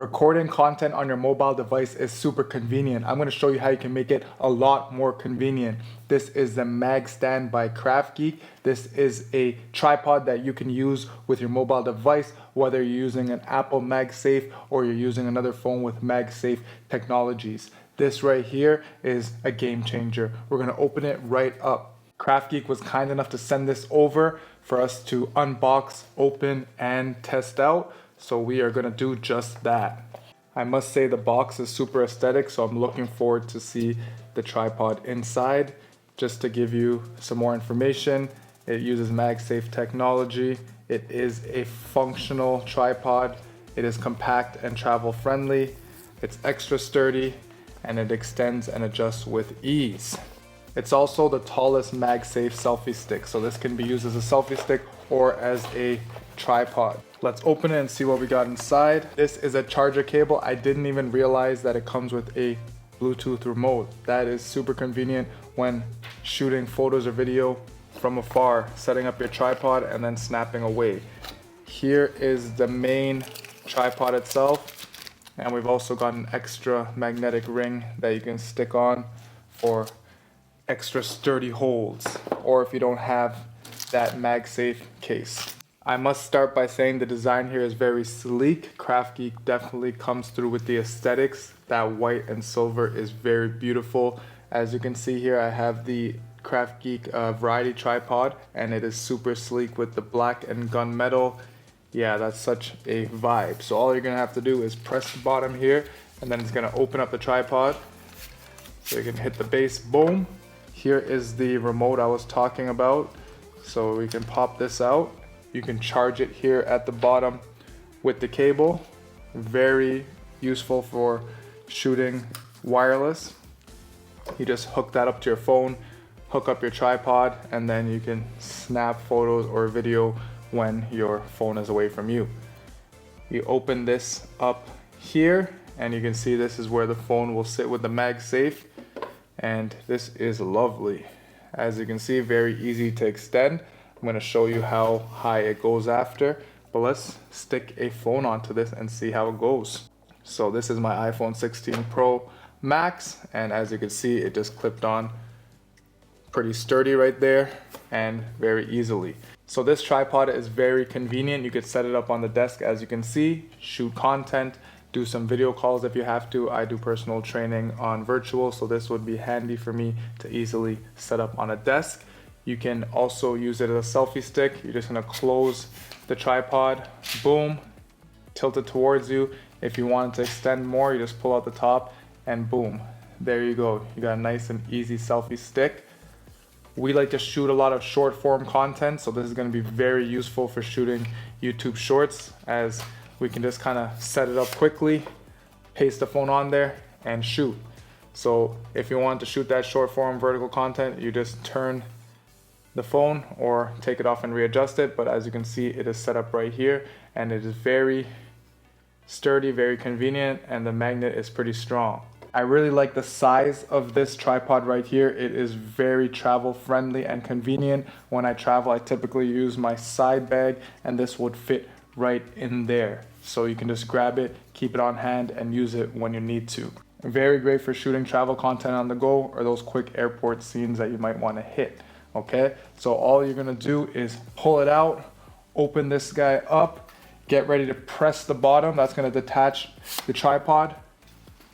Recording content on your mobile device is super convenient. I'm going to show you how you can make it a lot more convenient. This is the Magstand by Kraft Geek. This is a tripod that you can use with your mobile device, whether you're using an Apple MagSafe or you're using another phone with MagSafe technologies. This right here is a game changer. We're going to open it right up. Kraft Geek was kind enough to send this over for us to unbox, open, and test out. So we are gonna do just that. I must say the box is super aesthetic, so I'm looking forward to see the tripod inside. Just to give you some more information, it uses MagSafe technology. It is a functional tripod. It is compact and travel friendly. It's extra sturdy and it extends and adjusts with ease. It's also the tallest MagSafe selfie stick, so this can be used as a selfie stick or as a tripod. Let's open it and see what we got inside. This is a charger cable. I didn't even realize that it comes with a Bluetooth remote. That is super convenient when shooting photos or video from afar, setting up your tripod and then snapping away. Here is the main tripod itself, and we've also got an extra magnetic ring that you can stick on for extra sturdy holds, or if you don't have that MagSafe case. I must start by saying the design here is very sleek. Kraft Geek definitely comes through with the aesthetics. That white and silver is very beautiful. As you can see here, I have the Kraft Geek variety tripod, and it is super sleek with the black and gunmetal. Yeah, that's such a vibe. So all you're gonna have to do is press the bottom here, and then it's gonna open up the tripod. So you can hit the base, boom. Here is the remote I was talking about. So we can pop this out. You can charge it here at the bottom with the cable. Very useful for shooting wireless. You just hook that up to your phone, hook up your tripod, and then you can snap photos or video when your phone is away from you. You open this up here, and you can see this is where the phone will sit with the MagSafe, and this is lovely. As you can see, very easy to extend. I'm going to show you how high it goes after, but let's stick a phone onto this and see how it goes. So this is my iPhone 16 Pro Max, and as you can see, it just clipped on pretty sturdy right there and very easily. So this tripod is very convenient. You could set it up on the desk, as you can see, shoot content, do some video calls if you have to. I do personal training on virtual, so this would be handy for me to easily set up on a desk. You can also use it as a selfie stick. You're just gonna close the tripod, boom, tilt it towards you. If you want it to extend more, you just pull out the top and boom, there you go. You got a nice and easy selfie stick. We like to shoot a lot of short form content, so this is gonna be very useful for shooting YouTube shorts, as we can just kind of set it up quickly, paste the phone on there and shoot. So if you want to shoot that short form vertical content, you just turn the phone or take it off and readjust it. But as you can see, it is set up right here, and it is very sturdy, very convenient, and the magnet is pretty strong. I really like the size of this tripod right here. It is very travel friendly and convenient. When I travel, I typically use my side bag, and this would fit right in there. So you can just grab it, keep it on hand, and use it when you need to. Very great for shooting travel content on the go or those quick airport scenes that you might want to hit. Okay, so all you're gonna do is pull it out, open this guy up, get ready to press the bottom. That's gonna detach the tripod,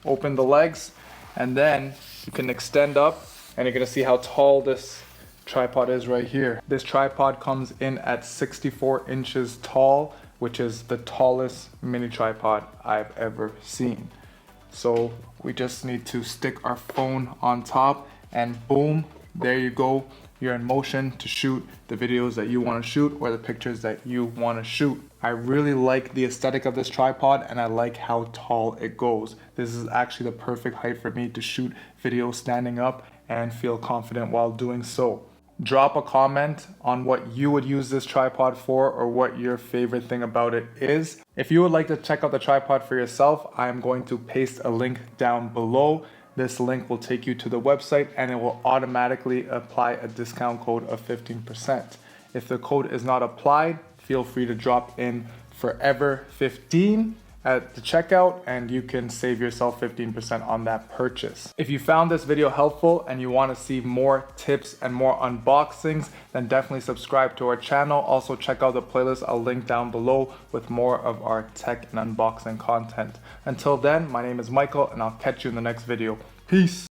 open the legs, and then you can extend up, and you're gonna see how tall this tripod is right here. This tripod comes in at 64 inches tall, which is the tallest mini tripod I've ever seen. So we just need to stick our phone on top, and boom, there you go. You're in motion to shoot the videos that you want to shoot or the pictures that you want to shoot. I really like the aesthetic of this tripod, and I like how tall it goes. This is actually the perfect height for me to shoot videos standing up and feel confident while doing so. Drop a comment on what you would use this tripod for, or what your favorite thing about it is. If you would like to check out the tripod for yourself, I'm going to paste a link down below. This link will take you to the website, and it will automatically apply a discount code of 15%. If the code is not applied, feel free to drop in forever 15 at the checkout and you can save yourself 15% on that purchase. If you found this video helpful and you want to see more tips and more unboxings, then definitely subscribe to our channel. Also check out the playlist I'll link down below with more of our tech and unboxing content. Until then, my name is Michael and I'll catch you in the next video. Peace!